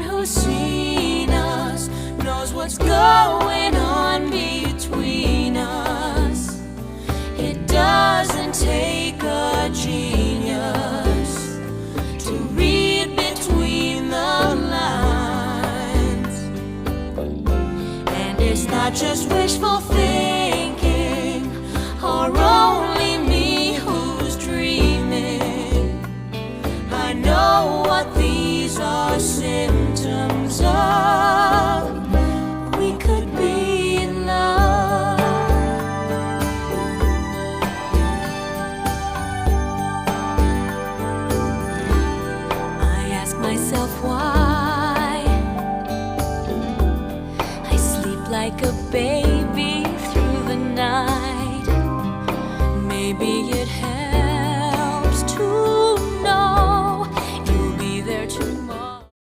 Anyone who's seen us knows what's going on between us. It doesn't take a genius to read between the lines. And it's not just wishful thinking.